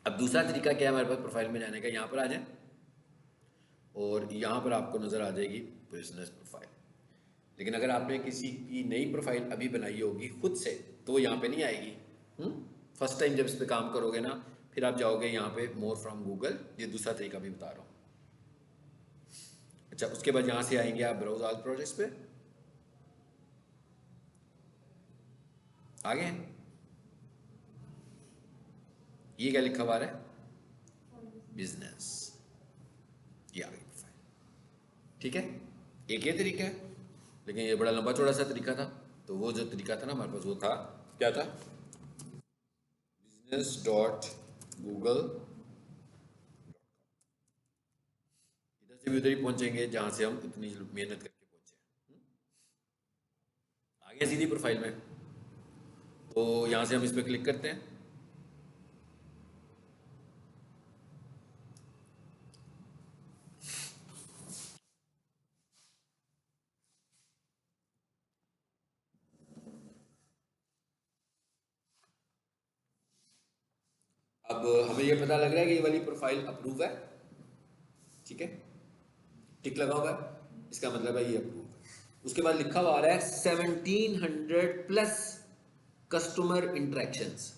अब दूसरा तरीका क्या है हमारे पास प्रोफाइल में जाने का, यहाँ पर आ जाए और यहाँ पर आपको नज़र आ जाएगी बिजनेस प्रोफाइल। लेकिन अगर आपने किसी की नई प्रोफाइल अभी बनाई होगी खुद से तो वो यहाँ पे नहीं आएगी। फर्स्ट टाइम जब इस पे काम करोगे ना, फिर आप जाओगे यहाँ पे मोर फ्रॉम गूगल, ये दूसरा तरीका भी बता रहा हूँ। अच्छा, उसके बाद यहाँ से आएंगे आप ब्राउज ऑल प्रोजेक्ट्स पे, आगे ये क्या लिखा हुआ है, बिजनेस, ये आ गई प्रोफाइल। ठीक है, एक ये तरीका है, लेकिन ये बड़ा लंबा चौड़ा सा तरीका था। तो वो जो तरीका था ना हमारे पास, वो था क्या था, बिजनेस डॉट गूगल, इधर से भी उधर ही पहुंचेंगे जहां से हम इतनी मेहनत करके पहुंचे। आगे सीधी प्रोफाइल में, तो यहां से हम इस पर क्लिक करते हैं। अब हमें ये पता लग रहा है कि ये वाली प्रोफाइल अप्रूव है। ठीक है, टिक लगा हुआ है, इसका मतलब है ये अप्रूव है। उसके बाद लिखा हुआ आ रहा है 1700 प्लस कस्टमर इंटरेक्शंस।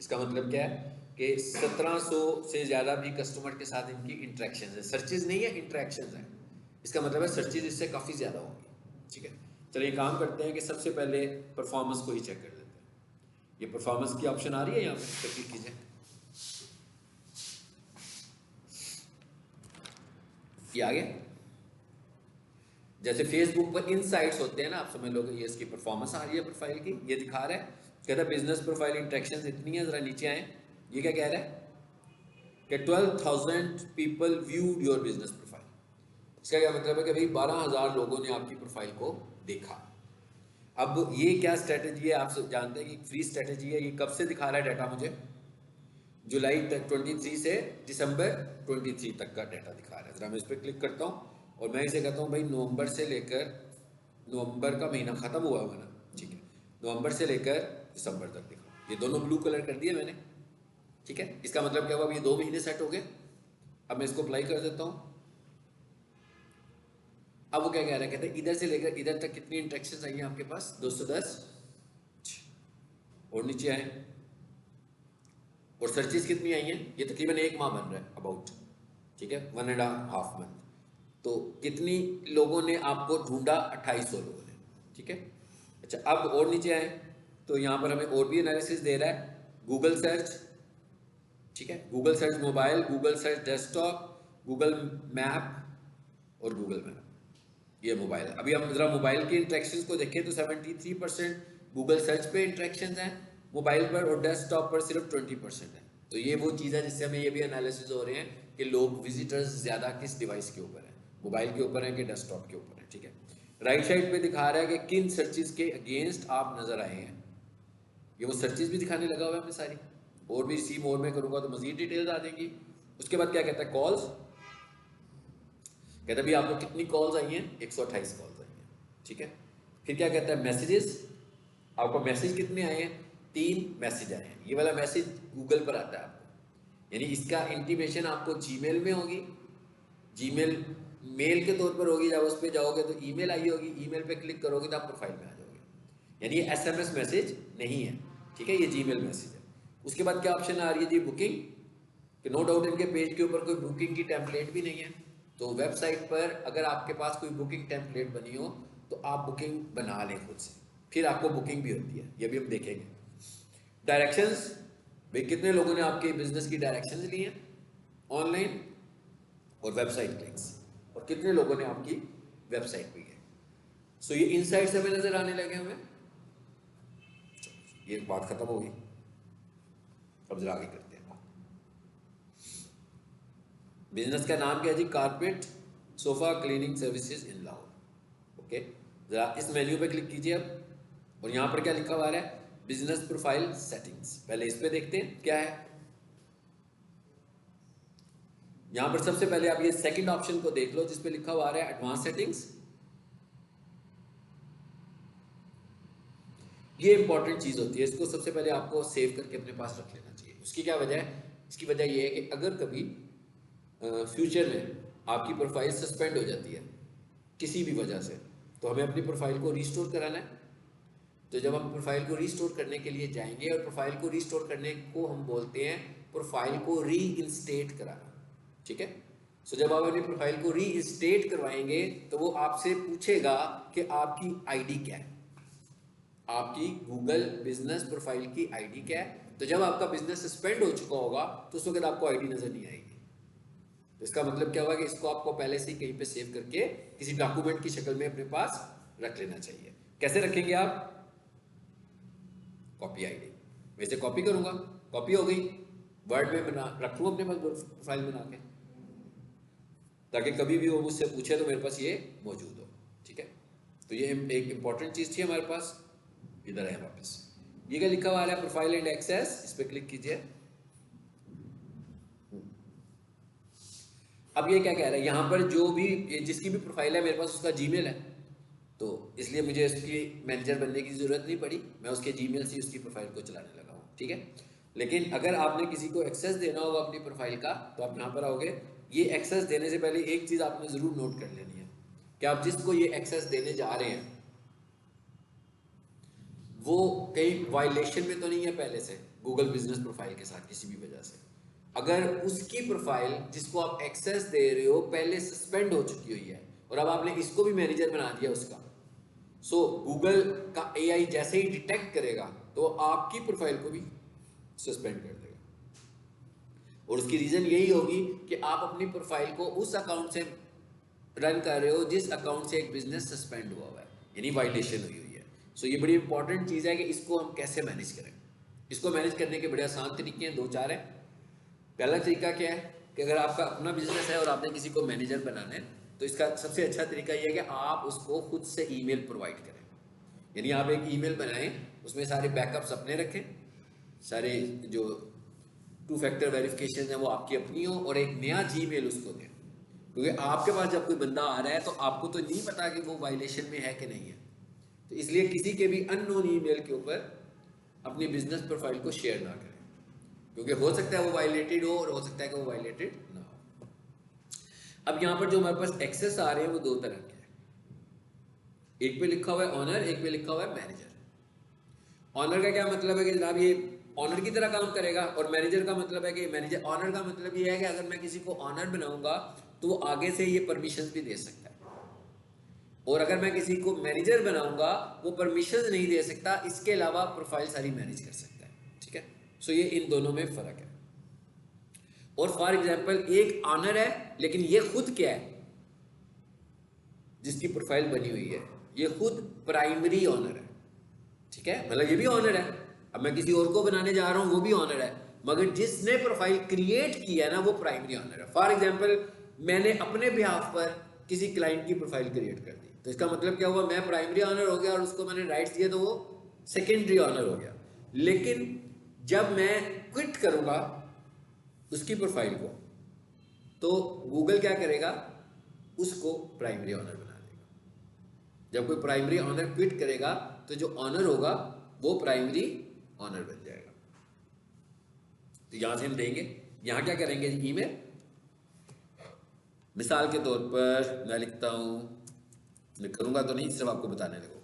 इसका मतलब क्या है कि 1700 से ज़्यादा भी कस्टमर के साथ इनकी इंटरेक्शन है। सर्चेज नहीं है, इंटरेक्शन है। इसका मतलब है सर्चेज इससे काफ़ी ज़्यादा होंगी। ठीक है, चलिए काम करते हैं कि सबसे पहले परफॉर्मेंस को ही चेक कर लेते हैं। ये परफॉर्मेंस की ऑप्शन आ रही है, यहाँ पे क्लिक कीजिए। ये आ गया। जैसे फेसबुक पर इनसाइट्स होते हैं ना, आप समझ लोगे ये इसकी परफॉर्मेंस आ रही है प्रोफाइल की। ये दिखा रहा है, कहता है बिजनेस प्रोफाइल इंटरेक्शन इतनी है। जरा नीचे आए, ये क्या कह रहा है कि 12,000 people viewed your business profile. इसका क्या मतलब है कि भाई 12,000 लोगों ने आपकी प्रोफाइल को देखा। अब ये क्या स्ट्रेटेजी है, आप सब जानते हैं कि फ्री स्ट्रेटेजी है। ये कब से दिखा रहा है डाटा मुझे, जुलाई तक 23 से दिसंबर 23 तक का डाटा दिखा रहा है। जरा मैं इस पर क्लिक करता हूँ और मैं इसे कहता हूँ भाई नवंबर से लेकर, नवंबर का महीना खत्म हुआ होगा ना, ठीक है, नवंबर से लेकर दिसंबर तक दिखा। ये दोनों ब्लू कलर कर दिए मैंने। ठीक है, इसका मतलब क्या हुआ, ये 2 महीने सेट हो गए। अब मैं इसको अप्लाई कर देता हूँ। अब वो क्या कह रहा है, कहते हैं इधर से लेकर इधर तक कितनी इंट्रैक्शन आई है आपके पास, 210। और नीचे आए और सर्चेज कितनी आई हैं, ये तकरीबन 1 माह बन रहा है अबाउट। ठीक है, 1.5 मंथ। तो कितनी लोगों ने आपको ढूंढा, 2800 लोगों ने। ठीक है, अच्छा अब और नीचे आए तो यहाँ पर हमें और भी एनालिसिस दे रहा है। गूगल सर्च, ठीक है, Google search mobile, Google search desktop, Google map और गूगल मैप, ये मोबाइल। अभी हम जरा मोबाइल के इंट्रैक्शन को देखें तो 73% गूगल सर्च पे इंट्रैक्शन हैं मोबाइल पर, और डेस्कटॉप पर सिर्फ 20% है। तो ये वो चीज़ है जिससे हमें ये भी एनालिसिस हो रहे हैं कि लोग विजिटर्स ज़्यादा किस डिवाइस के ऊपर है, मोबाइल के ऊपर है कि डेस्कटॉप के ऊपर है। ठीक है, राइट साइड पे दिखा रहा है कि किन सर्चेज के अगेंस्ट आप नजर आए हैं। ये वो सर्चेज भी दिखाने लगा हुआ है हमें सारी। और भी सी मोड में करूंगा तो मजीद डिटेल्स आ जाएंगी। उसके बाद क्या कहता है, कॉल्स, कहता है भी आपको कितनी कॉल्स आई हैं, 128 कॉल्स आई हैं। ठीक है, फिर क्या कहता है, मैसेजेस, आपको मैसेज कितने आए हैं, 3 मैसेज आए हैं। ये वाला मैसेज गूगल पर आता है आपको, यानी इसका इंटीमेशन आपको जीमेल में होगी, जीमेल मेल के तौर पर होगी। जब उस पर जाओगे तो ईमेल आई होगी, ईमेल पे क्लिक करोगे तो आप प्रोफाइल में आ जाओगे। यानी ये एसएमएस मैसेज नहीं है। ठीक है, ये जीमेल मैसेज है। उसके बाद क्या ऑप्शन आ रही है जी, बुकिंग, कि नो डाउट इनके पेज के ऊपर कोई बुकिंग की टेम्पलेट भी नहीं है। तो वेबसाइट पर अगर आपके पास कोई बुकिंग टेम्पलेट बनी हो तो आप बुकिंग बना लें खुद से, फिर आपको बुकिंग भी होती है, ये भी हम देखेंगे। डायरेक्शंस, भाई कितने लोगों ने आपके बिजनेस की डायरेक्शंस ली हैं ऑनलाइन और वेबसाइट लिंक्स, और कितने लोगों ने आपकी वेबसाइट पे गए। सो ये इनसाइट्स हमें नजर आने लगे हमें। ये बात खत्म होगी, अब जरा आगे करते हैं। बिजनेस का नाम क्या है जी, carpet sofa cleaning services in Lahore. Okay, जरा इस मेन्यू पे क्लिक कीजिए अब, और यहाँ पर क्या लिखा हुआ है, बिजनेस प्रोफाइल सेटिंग्स। पहले इस पे देखते हैं क्या है। यहाँ पर सबसे पहले आप ये सेकंड ऑप्शन को देख लो जिसपे लिखा हुआ है एडवांस सेटिंग्स। ये इंपॉर्टेंट चीज होती है, इसको सबसे पहले आपको सेव करके अपने पास रख लेना चाहिए। उसकी क्या वजह है, इसकी वजह यह है कि अगर कभी फ्यूचर में आपकी प्रोफाइल सस्पेंड हो जाती है किसी भी वजह से, तो हमें अपनी प्रोफाइल को रिस्टोर कराना है। तो जब हम प्रोफाइल को रिस्टोर करने के लिए जाएंगे, और प्रोफाइल को रिस्टोर करने को हम बोलते हैं प्रोफाइल को रीइंस्टेट कराना, ठीक है। सो जब आप अपनी प्रोफाइल को रीइंस्टेट करवाएंगे तो वो आपसे पूछेगा कि आपकी आईडी क्या है, आपकी गूगल बिजनेस प्रोफाइल की आईडी क्या है। तो जब आपका बिजनेस सस्पेंड हो चुका होगा तो उस वक्त आपको आईडी नजर नहीं आएगी। तो इसका मतलब क्या हुआ कि इसको आपको पहले से ही कहीं पे सेव करके किसी डॉक्यूमेंट की शक्ल में अपने पास रख लेना चाहिए। कैसे रखेंगे आप? कॉपी आईडी, वैसे कॉपी करूंगा, कॉपी हो गई, वर्ड में बना रखूँ अपने पास प्रोफाइल बना के, ताकि कभी भी वो मुझसे पूछे तो मेरे पास ये मौजूद हो, ठीक है। तो ये एक इंपॉर्टेंट चीज थी हमारे पास। इधर है वापस, ये क्या लिखा हुआ है? प्रोफाइल एंड एक्सेस, इस पर क्लिक कीजिए। अब ये क्या कह रहा है यहाँ पर, जो भी जिसकी भी प्रोफाइल है मेरे पास उसका जीमेल है, तो इसलिए मुझे उसकी मैनेजर बनने की ज़रूरत नहीं पड़ी, मैं उसके जीमेल से उसकी प्रोफाइल को चलाने लगा हूँ, ठीक है। लेकिन अगर आपने किसी को एक्सेस देना होगा अपनी प्रोफाइल का, तो आप यहाँ पर आओगे। ये एक्सेस देने से पहले एक चीज़ आपने ज़रूर नोट कर लेनी है कि आप जिसको ये एक्सेस देने जा रहे हैं वो कहीं वायलेशन में तो नहीं है पहले से गूगल बिजनेस प्रोफाइल के साथ किसी भी वजह से। अगर उसकी प्रोफाइल जिसको आप एक्सेस दे रहे हो पहले सस्पेंड हो चुकी हुई है और अब आपने इसको भी मैनेजर बना दिया उसका, सो गूगल का एआई जैसे ही डिटेक्ट करेगा तो आपकी प्रोफाइल को भी सस्पेंड कर देगा। और उसकी रीजन यही होगी कि आप अपनी प्रोफाइल को उस अकाउंट से रन कर रहे हो जिस अकाउंट से एक बिजनेस सस्पेंड हुआ हुआ है, यानी वायलेशन हुई हुई है। सो ये बड़ी इंपॉर्टेंट चीज़ है कि इसको हम कैसे मैनेज करें। इसको मैनेज करने के बड़े आसान तरीके हैं, 2-4 हैं। पहला तरीका क्या है कि अगर आपका अपना बिजनेस है और आपने किसी को मैनेजर बनाना है, तो इसका सबसे अच्छा तरीका यह है कि आप उसको खुद से ईमेल प्रोवाइड करें। यानी आप एक ईमेल बनाएं, उसमें सारे बैकअप्स अपने रखें, सारे जो 2 फैक्टर वेरिफिकेशन है वो आपकी अपनी हो, और एक नया जीमेल उसको दें। क्योंकि आपके पास जब कोई बंदा आ रहा है तो आपको तो नहीं पता कि वो वायलेशन में है कि नहीं है, तो इसलिए किसी के भी अननोन ईमेल के ऊपर अपनी बिजनेस प्रोफाइल को शेयर ना करें, क्योंकि हो सकता है वो वायलेटेड हो और हो सकता है कि वो वायलेटेड ना हो। अब यहाँ पर जो हमारे पास एक्सेस आ रहे हैं वो 2 तरह के हैं, एक पे लिखा हुआ है ऑनर, एक पे लिखा हुआ है मैनेजर। ऑनर का क्या मतलब है कि जनाब ये ऑनर की तरह काम करेगा, और मैनेजर का मतलब है कि मैनेजर, ऑनर का मतलब ये है कि अगर मैं किसी को ऑनर बनाऊंगा तो वो आगे से ये परमिशन भी दे सकता है, और अगर मैं किसी को मैनेजर बनाऊंगा वो परमिशन नहीं दे सकता, इसके अलावा प्रोफाइल सारी मैनेज कर सकता है, ठीक है। सो ये इन दोनों में फर्क है। और फॉर एग्जाम्पल एक ऑनर है लेकिन ये खुद क्या है, जिसकी प्रोफाइल बनी हुई है ये खुद प्राइमरी ऑनर है, ठीक है। मतलब ये भी ऑनर है, अब मैं किसी और को बनाने जा रहा हूं वो भी ऑनर है, मगर जिसने प्रोफाइल क्रिएट किया है ना वो प्राइमरी ऑनर है। फॉर एग्जाम्पल मैंने अपने बिहाफ पर किसी क्लाइंट की प्रोफाइल क्रिएट कर दी, तो इसका मतलब क्या हुआ, मैं प्राइमरी ऑनर हो गया और उसको मैंने राइट्स दिए तो वो सेकेंडरी ऑनर हो गया। लेकिन जब मैं क्विट करूंगा उसकी प्रोफाइल को, तो गूगल क्या करेगा, उसको प्राइमरी ऑनर बना देगा। जब कोई प्राइमरी ऑनर क्विट करेगा तो जो ऑनर होगा वो प्राइमरी ऑनर बन जाएगा। तो यहां से हम देंगे, यहां क्या करेंगे, ईमेल। मिसाल के तौर पर मैं लिखता हूं, मैं करूंगा तो नहीं, सिर्फ आपको बताने लगो।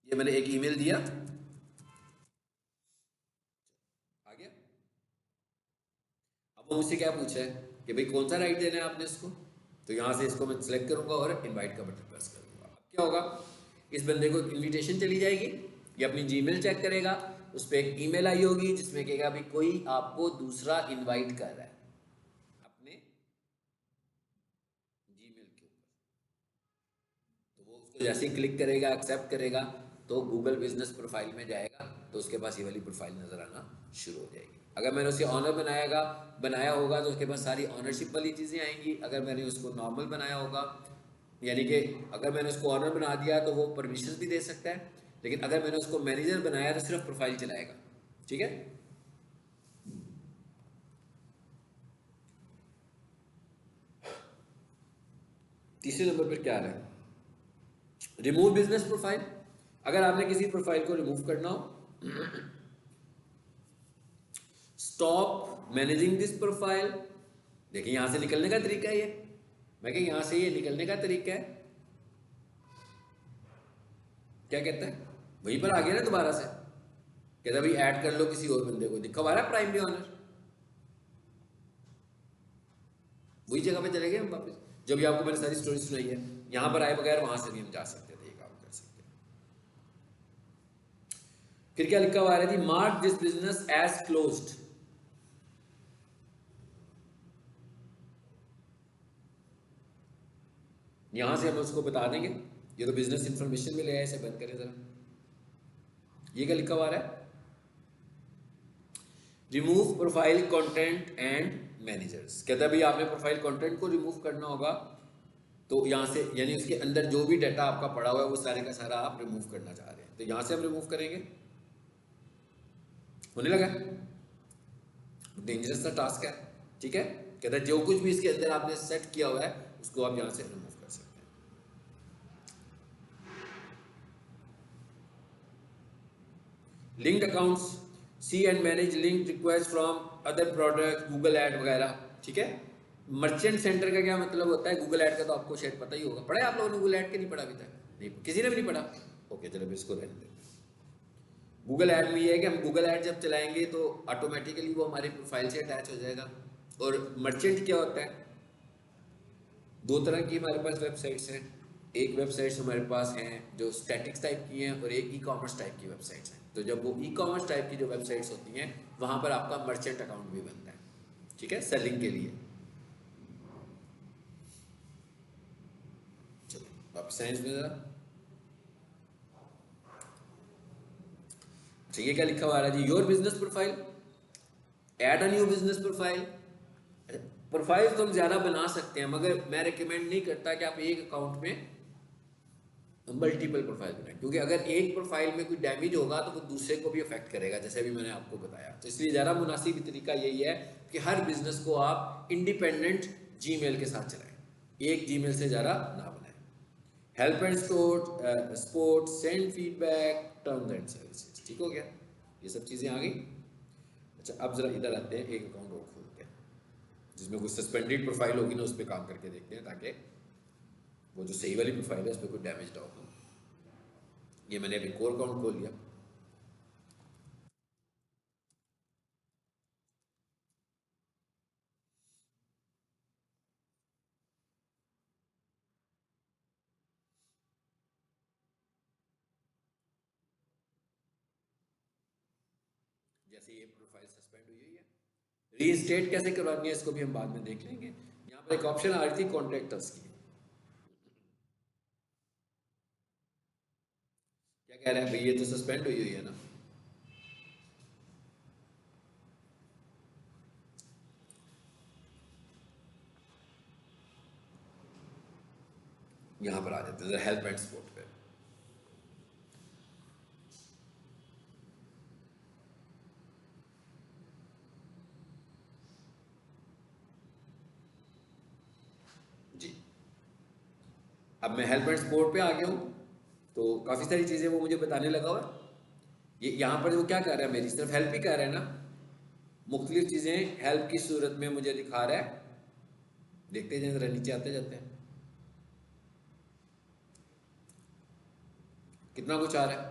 ये मैंने एक ईमेल दिया, आ गया। अब वो मुझसे क्या पूछा है कि भाई कौन सा राइट देना है आपने इसको, तो यहां से इसको मैं सिलेक्ट करूंगा और इनवाइट का बटन प्रेस करूंगा। अब क्या होगा, इस बंदे को इनविटेशन चली जाएगी, ये अपनी जीमेल चेक करेगा, उस पर एक ईमेल आई होगी जिसमें कहेगा भाई कोई आपको दूसरा इनवाइट कर रहा है अपने जीमेल के ऊपर। तो वो उसको जैसे ही क्लिक करेगा, एक्सेप्ट करेगा, तो गूगल बिजनेस प्रोफाइल में जाएगा, तो उसके पास ये वाली प्रोफाइल नजर आना शुरू हो जाएगी। अगर मैंने उसे ऑनर बनाया होगा तो उसके पास सारी ऑनरशिप वाली चीज़ें आएंगी। अगर मैंने उसको नॉर्मल बनाया होगा, यानी कि अगर मैंने उसको ऑनर बना दिया तो वो परमिशन भी दे सकता है, लेकिन अगर मैंने उसको मैनेजर बनाया तो सिर्फ प्रोफाइल चलाएगा, ठीक है। तीसरे नंबर पर क्या आ रहा है, रिमूव बिजनेस प्रोफाइल। अगर आपने किसी प्रोफाइल को रिमूव करना हो स्टॉप मैनेजिंग दिस प्रोफाइल। देखिए यहां से निकलने का तरीका है ये, मैं कह यहां से ये निकलने का तरीका है। क्या कहता है, वहीं पर आ गया ना दोबारा से, कहता भाई ऐड कर लो किसी और बंदे को, दिखा रहा है प्राइमरी ऑनर, वही जगह पे चले गए हम वापस। जब भी आपको मैंने सारी स्टोरी सुनाई है, यहां पर आए बगैर वहां से भी हम जा सकते थे, ये काम कर सकते हैं। फिर क्या लिखा हुआ है जी, mark this business as closed. यहां से हम उसको बता देंगे, ये तो बिजनेस इंफॉर्मेशन में ले आए, इसे बंद करें जरा। ये क्या लिखा हुआ है, remove profile content and managers. कहता है भाई आपने प्रोफाइल कंटेंट को रिमूव करना होगा, तो यहाँ से यानी उसके अंदर जो भी डाटा आपका पड़ा हुआ है वो सारे का सारा आप रिमूव करना चाह रहे हैं, तो यहाँ से हम रिमूव करेंगे। होने लगा, डेंजरस सा टास्क है, ठीक है। कहता है जो कुछ भी इसके अंदर आपने सेट किया हुआ है उसको आप यहाँ से रिमूव कर सकते हैं। Linked accounts, see and manage link request from other product, Google ad वगैरह, ठीक है। मर्चेंट सेंटर का क्या मतलब होता है, गूगल ऐड का तो आपको शायद पता ही होगा, पढ़ा है आप लोगों ने गूगल ऐड के, नहीं पढ़ा अभी तक, नहीं किसी ने भी नहीं पढ़ा, ओके चलो इसको रहने देते। गूगल ऐड में ये है कि हम गूगल ऐड जब चलाएंगे तो ऑटोमेटिकली वो हमारे प्रोफाइल से अटैच हो जाएगा। और मर्चेंट क्या होता है, दो तरह की हमारे पास वेबसाइट्स हैं। एक वेबसाइट्स हमारे पास हैं जो स्टैटिक्स टाइप की हैं, और एक ई कॉमर्स टाइप की वेबसाइट्स हैं। तो जब वो ई कॉमर्स टाइप की जो वेबसाइट्स होती हैं वहाँ पर आपका मर्चेंट अकाउंट भी बनता है, ठीक है, सेलिंग के लिए। चलो आप साइंस में ज़रा, अच्छा ये क्या लिखा हुआ है जी, your business profile, add a new business profile. Profile तो हम ज़्यादा बना सकते हैं, मगर मैं रिकमेंड नहीं करता कि आप एक अकाउंट में मल्टीपल प्रोफाइल बनाएं, क्योंकि अगर एक प्रोफाइल में कोई डैमेज होगा तो वो दूसरे को भी अफेक्ट करेगा, जैसे अभी मैंने आपको बताया। तो इसलिए ज़्यादा मुनासिब तरीका यही है कि हर बिजनेस को आप इंडिपेंडेंट जीमेल के साथ चलाएं, एक जीमेल से ज़्यादा ना बनाएं। Help and support, send feedback, terms and services, ठीक हो गया, ये सब चीज़ें आ गई। अच्छा अब ज़रा इधर आते हैं, एक अकाउंट और खोलते हैं जिसमें कोई सस्पेंडेड प्रोफाइल होगी ना, उस पर काम करके देखते हैं, ताकि वो जो सही वाली प्रोफाइल है उस पर कोई डैमेज ना हो। ये मैंने अभी कोर अकाउंट खोल लिया। जैसे ये प्रोफाइल सस्पेंड हुई है, रीइंस्टेट कैसे करवानी है इसको भी हम बाद में देख लेंगे। यहाँ पर एक ऑप्शन आ रही थी कॉन्टेक्ट अस की, क्या कह रहे हैं भाई, ये तो सस्पेंड हुई हुई है ना। यहाँ पर आ जाते हैं हेल्प एंड सपोर्ट पे। जी अब मैं हेल्प एंड सपोर्ट पे आ गया हूँ, तो काफ़ी सारी चीज़ें वो मुझे बताने लगा हुआ। ये यहाँ पर वो क्या कर रहा है, मेरी सिर्फ हेल्प ही कर रहा है ना, मुख्तलिफ चीज़ें हेल्प की सूरत में मुझे दिखा रहा है। देखते जाए जरा, नीचे आते जाते हैं कितना कुछ आ रहा है।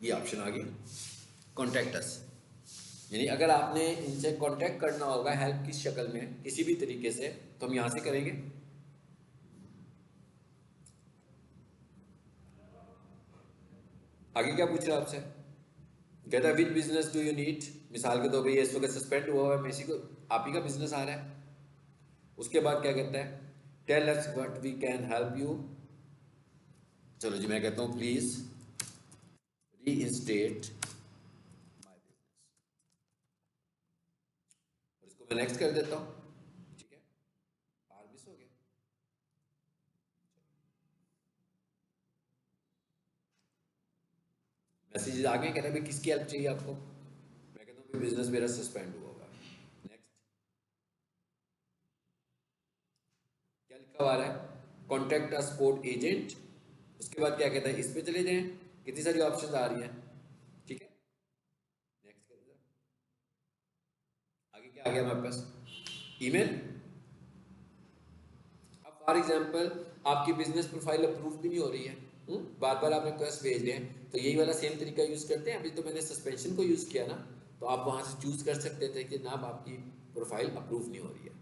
ये ऑप्शन आ गया कॉन्टेक्ट अस, यानी अगर आपने इनसे कांटेक्ट करना होगा हेल्प की शक्ल में किसी भी तरीके से, तो हम यहां से करेंगे। आगे क्या पूछ रहा है आपसे, कहता है which business do you need, मिसाल के तौर पे ये इस वक्त सस्पेंड हुआ है, मैं इसी को, आप ही का बिजनेस आ रहा है। उसके बाद क्या कहता है, tell us what we can help you. चलो जी मैं कहता हूँ प्लीज रीइंस्टेट माय बिजनेस, और इसको मैं नेक्स्ट कर देता हूँ, ठीक है। आर मिस हो गया, मैसेजेस आ गए, कह रहे हैं भाई किसकी हेल्प चाहिए आपको, मैं कहता हूँ बिजनेस मेरा सस्पेंड हुआ होगा। नेक्स्ट क्या लिखा हुआ है, कॉन्टेक्ट अ सपोर्ट एजेंट। उसके बाद क्या कहता है, इस पे चले जाएं, कितनी सारी ऑप्शंस आ रही हैं, ठीक है। क्या आ गया हमारे पास? ईमेल। अब फॉर एग्जांपल आपकी बिजनेस प्रोफाइल अप्रूव भी नहीं हो रही है, बार बार आप रिक्वेस्ट भेज रहे हैं, तो यही वाला सेम तरीका यूज करते हैं। अभी तो मैंने सस्पेंशन को यूज किया ना, तो आप वहां से चूज कर सकते थे कि जनाब आपकी प्रोफाइल अप्रूव नहीं हो रही है।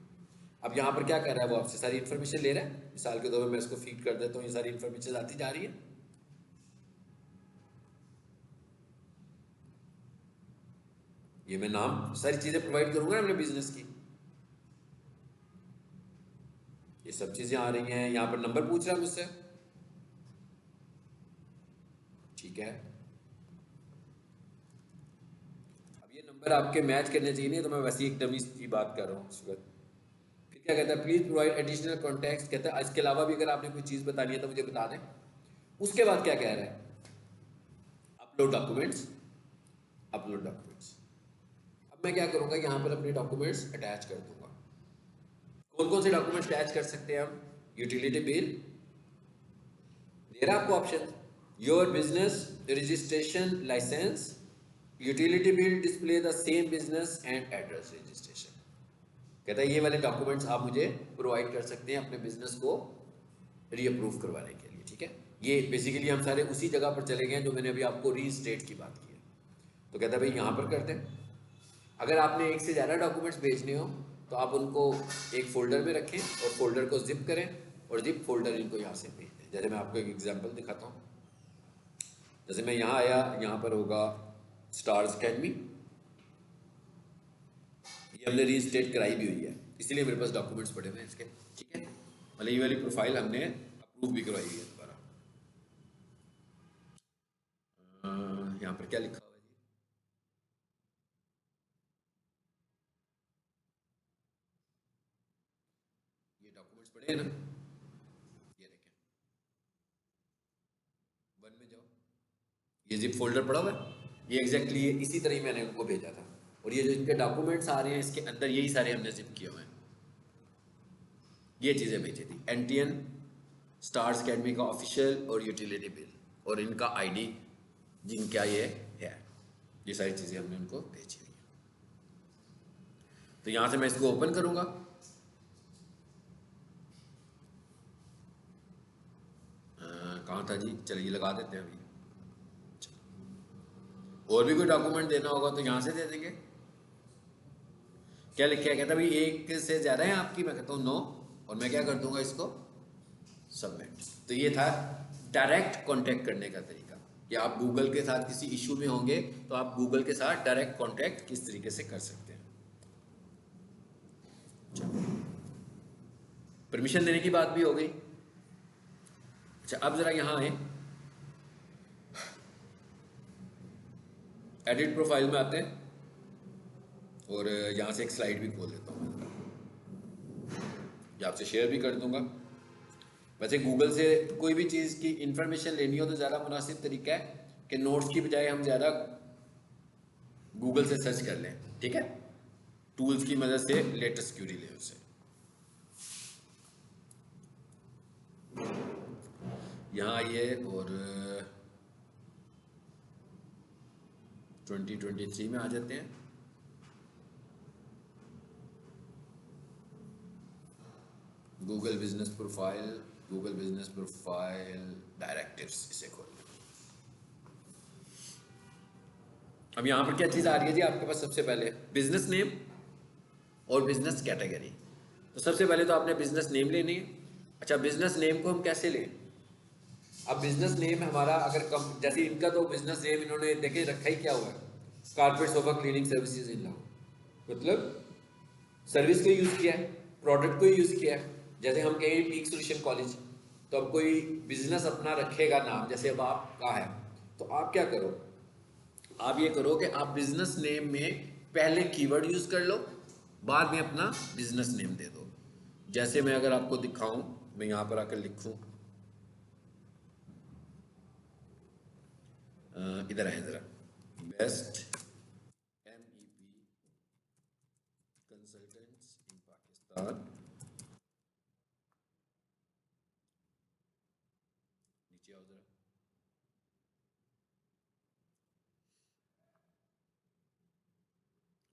अब यहाँ पर क्या कर रहा है, वो आपसे सारी इन्फॉर्मेशन ले रहा है। मिसाल के तौर पर मैं इसको फीड कर देता हूँ, ये सारी इन्फॉर्मेशन आती जा रही है। ये मैं नाम सारी चीजें प्रोवाइड करूंगा ना अपने बिजनेस की, ये सब चीजें आ रही हैं। यहाँ पर नंबर पूछ रहा है मुझसे, ठीक है। अब ये नंबर आपके मैच करने चाहिए, नहीं तो मैं वैसे ही एक डमी की बात कर रहा हूँ इस वक्त। फिर क्या कहता है, प्लीज प्रोवाइड एडिशनल कॉन्टेक्ट। कहता है इसके अलावा भी अगर आपने कोई चीज बतानी है तो मुझे बता दें। उसके बाद क्या कह रहा है, अपलोड डॉक्यूमेंट्स। Upload documents. अब मैं क्या करूंगा, यहाँ पर अपने डॉक्यूमेंट्स अटैच कर दूंगा। कौन कौन से डॉक्यूमेंट्स अटैच कर सकते हैं हम? यूटिलिटी बिल दे रहा है आपको option, your business registration licence, utility bill display the same business and address registration. कहता है ये वाले डॉक्यूमेंट्स आप मुझे प्रोवाइड कर सकते हैं अपने बिजनेस को रीअप्रूव करवाने के लिए, ठीक है। ये बेसिकली हम सारे उसी जगह पर चले गए जो मैंने अभी आपको रीस्टेट की बात की है। तो कहता है भाई यहाँ पर करते हैं। अगर आपने एक से ज़्यादा डॉक्यूमेंट्स भेजने हो तो आप उनको एक फोल्डर में रखें और फोल्डर को जिप करें और जिप फोल्डर इनको यहाँ से भेज दें। जैसे मैं आपको एक एग्जांपल दिखाता हूँ। जैसे मैं यहाँ आया, यहाँ पर होगा स्टार्स अकेडमी, ये हमने रीस्टेट कराई भी हुई है, इसीलिए मेरे पास डॉक्यूमेंट्स पड़े हुए हैं इसके, ठीक है। मतलब ये वाली प्रोफाइल हमने अप्रूव भी करवाई हुई है दोबारा। यहाँ पर क्या लिखा हुआ है जी? ये डॉक्यूमेंट्स पड़े हैं ना, ये देखें, वन में जाओ, ये जिप फोल्डर पड़ा हुआ है। ये एग्जैक्टली ये इसी तरह ही मैंने उनको भेजा था। और ये जो इनके डॉक्यूमेंट्स आ रहे हैं इसके अंदर यही सारे हमने जिप किए हुए हैं। ये चीज़ें भेजी थी, एनटीएन, स्टार्स अकेडमी का ऑफिशियल और यूटिलिटी बिल और इनका आईडी जिनका ये है, ये सारी चीज़ें हमने उनको भेजी हुई हैं। तो यहाँ से मैं इसको ओपन करूँगा। कहाँ था जी, चलिए लगा देते हैं अभी। और भी कोई डॉक्यूमेंट देना होगा तो यहाँ से दे देंगे। क्या लिखा है, कहता भाई एक से ज़्यादा है आपकी, मैं कहता हूँ नो, और मैं क्या कर दूंगा इसको सबमिट। तो ये था डायरेक्ट कांटेक्ट करने का तरीका कि आप गूगल के साथ किसी इशू में होंगे तो आप गूगल के साथ डायरेक्ट कांटेक्ट किस तरीके से कर सकते हैं। परमिशन देने की बात भी हो गई। अच्छा अब जरा यहाँ आए, एडिट प्रोफाइल में आते हैं और यहाँ से एक स्लाइड भी खोल लेता हूँ, या आपसे शेयर भी कर दूंगा। वैसे गूगल से कोई भी चीज़ की इंफॉर्मेशन लेनी हो तो ज़्यादा मुनासिब तरीका है कि नोट्स की बजाय हम ज़्यादा गूगल से सर्च कर लें, ठीक है, टूल्स की मदद से लेटेस्ट क्यूरी लें उससे। यहाँ आइए और 2023 में आ जाते हैं। Google business profile, Google business profile directives, इसे खोल लें। अब यहाँ पर क्या चीज़ आ रही है जी आपके पास, सबसे पहले बिजनेस नेम और बिजनेस कैटेगरी। तो सबसे पहले तो आपने बिजनेस नेम लेनी है। अच्छा बिजनेस नेम को हम कैसे लें? अब बिजनेस नेम हमारा अगर कम, जैसे इनका तो बिजनेस नेम इन्होंने देखे रखा ही क्या हुआ है, carpet sofa cleaning services in law, मतलब सर्विस को यूज़ किया है, प्रोडक्ट को यूज़ किया है। जैसे हम कहें पीक सोल्यूशन कॉलेज, तो अब कोई बिजनेस अपना रखेगा नाम, जैसे अब आपका है, तो आप क्या करो, आप ये करो कि आप बिजनेस नेम में पहले कीवर्ड यूज़ कर लो, बाद में अपना बिजनेस नेम दे दो। जैसे मैं अगर आपको दिखाऊं, मैं यहाँ पर आकर लिखूं, इधर है ज़रा, बेस्ट MEP कंसल्टेंट्स इन पाकिस्तान, नीचे आओ ज़रा,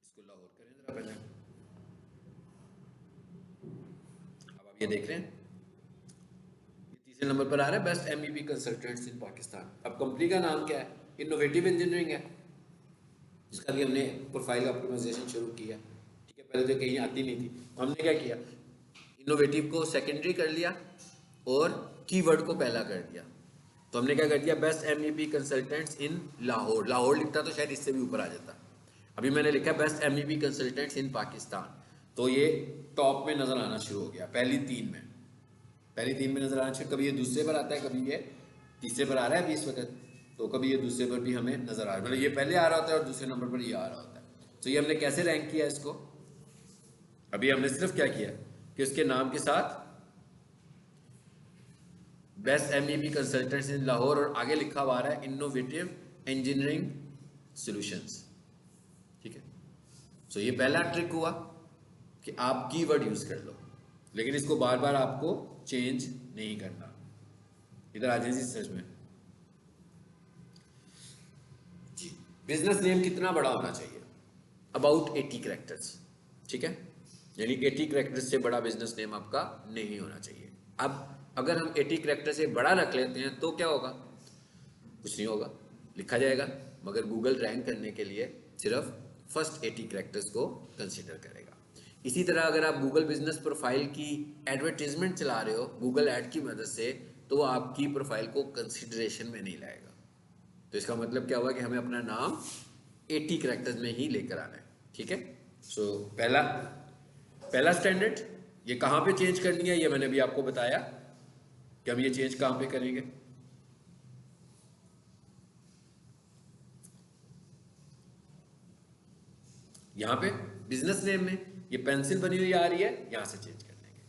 इसको लाहौर करें ज़रा पहले। ये देख रहे हैं, ये तीसरे नंबर पर आ रहा है, बेस्ट एमईपी कंसल्टेंट्स इन पाकिस्तान। अब कंपनी का नाम क्या है? इनोवेटिव इंजीनियरिंग है, जिसका भी हमने प्रोफाइल ऑप्टिमाइजेशन शुरू किया। ठीक है, पहले तो कहीं आती नहीं थी, तो हमने क्या किया, इनोवेटिव को सेकेंडरी कर लिया और कीवर्ड को पहला कर दिया। तो हमने क्या कर दिया, बेस्ट एमईपी कंसल्टेंट्स इन लाहौर। लाहौर लिखता तो शायद इससे भी ऊपर आ जाता, अभी मैंने लिखा बेस्ट एमईपी कंसल्टेंट्स इन पाकिस्तान, तो ये टॉप में नजर आना शुरू हो गया, पहली तीन में नजर आना शुरू। कभी ये दूसरे पर आता है, कभी ये तीसरे पर आ रहा है अभी इस वक्त, तो कभी ये दूसरे पर भी हमें नजर आ रहा है, मतलब ये पहले आ रहा होता है और दूसरे नंबर पर ये आ रहा होता है। तो ये हमने कैसे रैंक किया इसको, अभी हमने सिर्फ क्या किया कि उसके नाम के साथ बेस्ट एमईपी कंसल्टेंट्स इन लाहौर और आगे लिखा हुआ रहा है इनोवेटिव इंजीनियरिंग सॉल्यूशंस। ठीक है, सो ये पहला ट्रिक हुआ कि आप कीवर्ड यूज कर लो, लेकिन इसको बार बार आपको चेंज नहीं करना। इधर आ जाइए सर्च में जी, बिजनेस नेम कितना बड़ा होना चाहिए? About 80 characters. ठीक है, यानी 80 कैरेक्टर्स से बड़ा बिजनेस नेम आपका नहीं होना चाहिए। अब अगर हम 80 कैरेक्टर से बड़ा रख लेते हैं तो क्या होगा? कुछ नहीं होगा, लिखा जाएगा, मगर गूगल रैंक करने के लिए सिर्फ फर्स्ट 80 कैरेक्टर्स को कंसीडर करेगा। इसी तरह अगर आप गूगल बिजनेस प्रोफाइल की एडवर्टीजमेंट चला रहे हो गूगल ऐड की मदद से, तो वो आपकी प्रोफाइल को कंसिडरेशन में नहीं लाएगा। तो इसका मतलब क्या हुआ कि हमें अपना नाम 80 कैरेक्टर्स में ही लेकर आना है। ठीक है, सो पहला स्टैंडर्ड, ये कहाँ पे चेंज करनी है ये मैंने भी आपको बताया कि हम ये चेंज कहाँ पे करेंगे। यहाँ पे बिजनेस नेम में ये पेंसिल बनी हुई आ रही है, यहां से चेंज कर देंगे।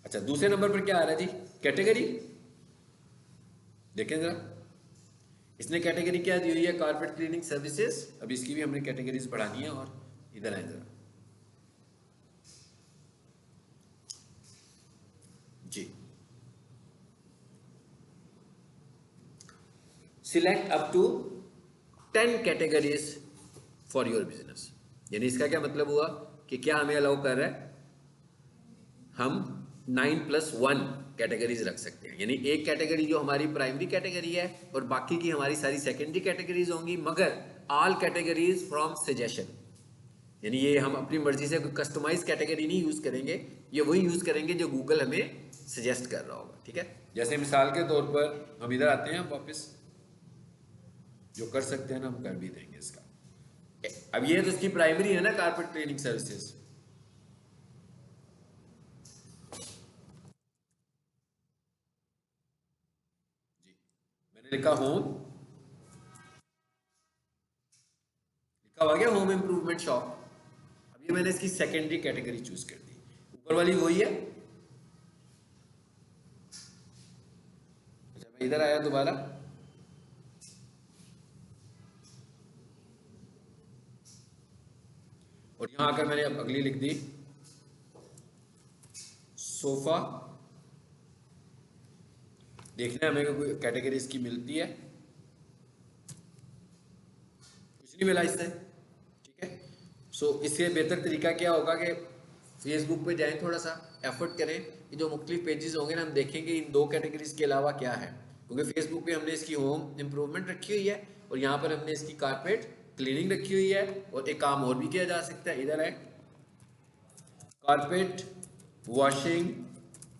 अच्छा, दूसरे नंबर पर क्या आ रहा है जी? कैटेगरी। देखें जरा, इसने कैटेगरी क्या दी हुई है? Carpet cleaning services. अब इसकी भी हमने कैटेगरीज बढ़ानी है, और इधर आए जरा जी, select up to 10 categories for your business. यानी इसका क्या मतलब हुआ कि क्या हमें अलाउ कर रहा है? हम 9+1 कैटेगरीज रख सकते हैं, यानी एक कैटेगरी जो हमारी प्राइमरी कैटेगरी है और बाकी की हमारी सारी सेकेंडरी कैटेगरीज होंगी, मगर ऑल कैटेगरीज फ्रॉम सजेशन। यानी ये हम अपनी मर्जी से कोई कस्टमाइज कैटेगरी नहीं यूज करेंगे, ये वही यूज करेंगे जो गूगल हमें सजेस्ट कर रहा होगा। ठीक है, जैसे मिसाल के तौर पर हम इधर आते हैं वापस, जो कर सकते हैं ना हम कर भी देंगे इसका। अब ये तो इसकी प्राइमरी है ना, कारपेट क्लीनिंग सर्विसेज। मैंने लिखा होम, लिखा हुआ गया होम इम्प्रूवमेंट शॉप। अब ये मैंने इसकी सेकेंडरी कैटेगरी चूज कर दी, ऊपर वाली वही है। अच्छा, मैं इधर आया दोबारा, और यहां आकर मैंने अब अगली लिख दी, सोफा। देखना है हमें कोई कैटेगरी इसकी मिलती है, कुछ नहीं मिला इससे। ठीक है, सो इससे बेहतर तरीका क्या होगा कि फेसबुक पे जाएं, थोड़ा सा एफर्ट करें कि जो मुख्तलिफ पेजेस होंगे ना, हम देखेंगे इन दो कैटेगरीज के अलावा क्या है। क्योंकि फेसबुक पे हमने इसकी होम इम्प्रूवमेंट रखी हुई है और यहाँ पर हमने इसकी कारपेट क्लीनिंग रखी हुई है, और एक काम और भी किया जा सकता है, इधर है carpet washing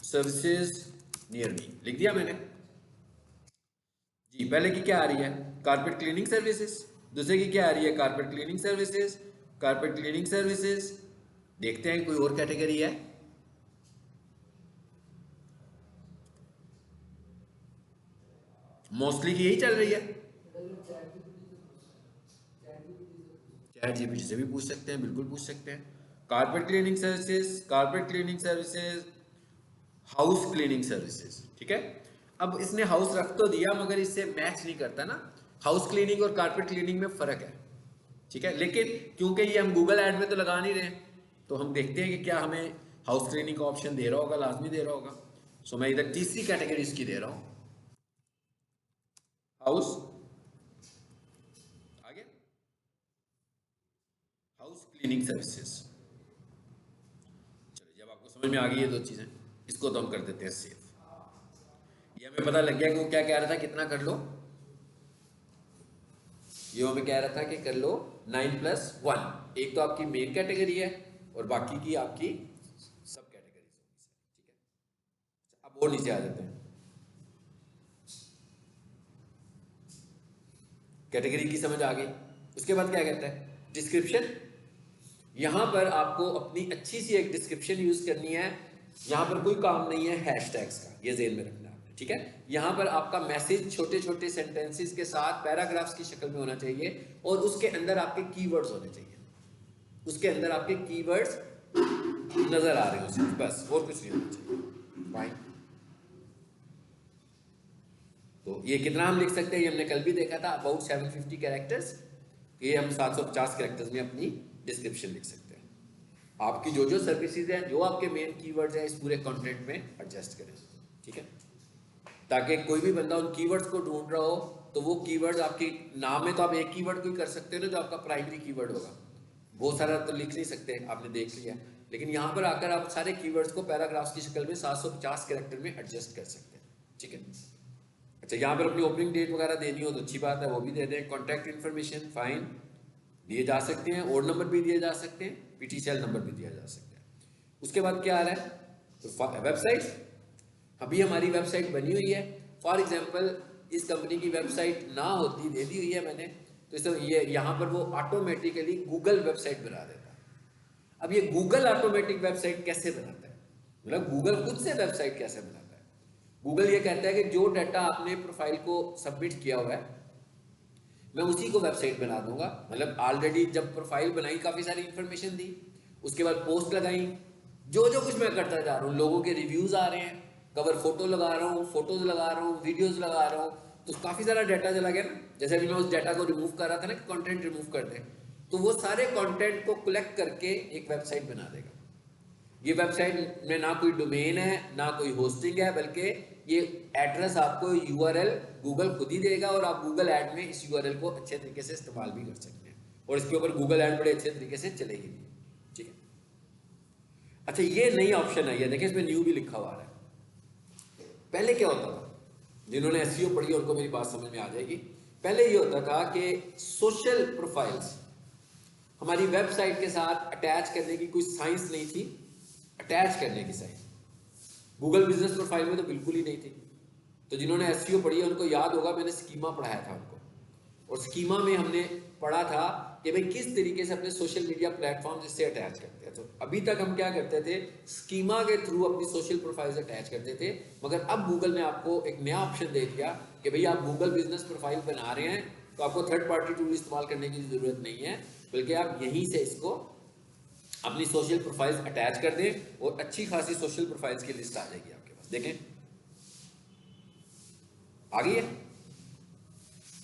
services near me, लिख दिया मैंने जी। पहले की क्या आ रही है? Carpet cleaning services. दूसरे की क्या आ रही है? Carpet cleaning services, carpet cleaning services. देखते हैं कोई और कैटेगरी है। मोस्टली की यही चल रही है। चैट जीपीटी से भी पूछ सकते हैं, बिल्कुल पूछ सकते हैं। Carpet cleaning services, carpet cleaning services, house cleaning services. ठीक है, अब इसने हाउस रख तो दिया मगर इससे मैच नहीं करता ना, हाउस क्लीनिंग और कारपेट क्लीनिंग में फर्क है। ठीक है, लेकिन क्योंकि ये हम गूगल ऐड में तो लगा नहीं रहे, तो हम देखते हैं कि क्या हमें हाउस क्लीनिंग का ऑप्शन दे रहा होगा, लाजमी दे रहा होगा। सो मैं इधर तीसरी कैटेगरी इसकी दे रहा हूं, हाउस। आगे हाउस क्लीनिंग सर्विसेज। चलो, जब आपको समझ में आ गई ये दो चीजें, इसको तो हम कर देते हैं सेव। ये हमें पता लग गया कि वो क्या कह रहा था, कितना कर लो, ये हमें कह रहा था कि कर लो 9+1। एक तो आपकी मेन कैटेगरी है और बाकी की आपकी सब कैटेगरीज होगी। ठीक है, अब और नीचे आ जाते हैं। कैटेगरी की समझ आ गई। उसके बाद क्या कहता है, डिस्क्रिप्शन। यहां पर आपको अपनी अच्छी सी एक डिस्क्रिप्शन यूज करनी है। यहां पर कोई काम नहीं है हैशटैग्स का, ये ज़हन में रखना है। ठीक है, यहां पर आपका मैसेज छोटे छोटे सेंटेंसेस के साथ पैराग्राफ्स की शक्ल में होना चाहिए और उसके अंदर आपके कीवर्ड्स होने चाहिए। उसके अंदर आपके कीवर्ड्स नजर आ रहे हो सिर्फ, बस, और कुछ नहीं होना चाहिए। फाइन। तो ये कितना हम लिख सकते हैं, ये हमने कल भी देखा था, अबाउट 750 कैरेक्टर्स। ये हम 750 कैरेक्टर्स में अपनी डिस्क्रिप्शन लिख सकते हैं। आपकी जो जो सर्विसेज हैं, जो आपके मेन कीवर्ड्स हैं, इस पूरे कंटेंट में एडजस्ट करें। ठीक है, ताकि कोई भी बंदा उन कीवर्ड्स को ढूंढ रहा हो तो वो कीवर्ड्स आपके नाम में तो आप एक कीवर्ड को ही कर सकते हो ना, जो आपका प्राइमरी कीवर्ड होगा। बहुत सारा तो लिख नहीं सकते, आपने देख लिया। लेकिन यहाँ पर आकर आप सारे कीवर्ड्स को पैराग्राफ्स की शक्ल में 750 कैरेक्टर में एडजस्ट कर सकते हैं। ठीक है, अच्छा, यहाँ पर अपनी ओपनिंग डेट वगैरह देनी हो तो अच्छी बात है, वो भी दे दें। कॉन्टैक्ट इन्फॉर्मेशन फाइन दिए जा सकते हैं, और नंबर भी दिए जा सकते हैं, पीटीसीएल नंबर भी दिया जा सकता है। उसके बाद क्या आ रहा है, तो वेबसाइट। अभी हमारी वेबसाइट बनी हुई है। फॉर एग्जांपल इस कंपनी की वेबसाइट ना होती, दे दी हुई है मैंने, तो इस ये यहाँ पर वो ऑटोमेटिकली गूगल वेबसाइट बना देता है। अब ये गूगल ऑटोमेटिक वेबसाइट कैसे बनाता है, मतलब गूगल खुद से वेबसाइट कैसे बनाता है? गूगल ये कहता है कि जो डाटा आपने प्रोफाइल को सबमिट किया हुआ है मैं उसी को वेबसाइट बना दूंगा। मतलब ऑलरेडी जब प्रोफाइल बनाई, काफ़ी सारी इंफॉर्मेशन दी, उसके बाद पोस्ट लगाई, जो जो कुछ मैं करता जा रहा हूँ, लोगों के रिव्यूज़ आ रहे हैं, कवर फोटो लगा रहा हूँ, फोटोज लगा रहा हूँ, वीडियोज़ लगा रहा हूँ, तो काफ़ी सारा डाटा चला गया ना। जैसे अभी मैं उस डाटा को रिमूव कर रहा था ना कि कंटेंट रिमूव कर दें, तो वो सारे कंटेंट को कलेक्ट करके एक वेबसाइट बना देगा। ये वेबसाइट में ना कोई डोमेन है, ना कोई होस्टिंग है, बल्कि ये एड्रेस आपको यूआरएल गूगल खुद ही देगा और आप गूगल ऐड में इस यूआरएल को अच्छे तरीके से इस्तेमाल भी कर सकते हैं, और इसके ऊपर गूगल ऐड बड़े अच्छे तरीके से चलेगी भी। ठीक है, अच्छा, ये नई ऑप्शन है, ये देखिए इसमें न्यू भी लिखा हुआ है। पहले क्या होता था, जिन्होंने एसईओ पढ़ी उनको मेरी बात समझ में आ जाएगी। पहले ये होता था कि सोशल प्रोफाइल्स हमारी वेबसाइट के साथ अटैच करने की कोई साइंस नहीं थी, अटैच करने की साइंस गूगल बिजनेस प्रोफाइल में तो बिल्कुल ही नहीं थी। तो जिन्होंने एसईओ पढ़ी है उनको याद होगा, मैंने स्कीमा पढ़ाया था उनको, और स्कीमा में हमने पढ़ा था कि भाई किस तरीके से अपने सोशल मीडिया प्लेटफॉर्म इससे अटैच करते हैं। तो अभी तक हम क्या करते थे, स्कीमा के थ्रू अपनी सोशल प्रोफाइल से अटैच करते थे, मगर अब गूगल ने आपको एक नया ऑप्शन दे दिया कि भाई आप गूगल बिजनेस प्रोफाइल बना रहे हैं तो आपको थर्ड पार्टी टूल इस्तेमाल करने की ज़रूरत नहीं है, बल्कि आप यहीं से इसको अपनी सोशल प्रोफाइल्स अटैच कर दें और अच्छी खासी सोशल प्रोफाइल्स की लिस्ट आ जाएगी आपके पास। देखें आ गई है।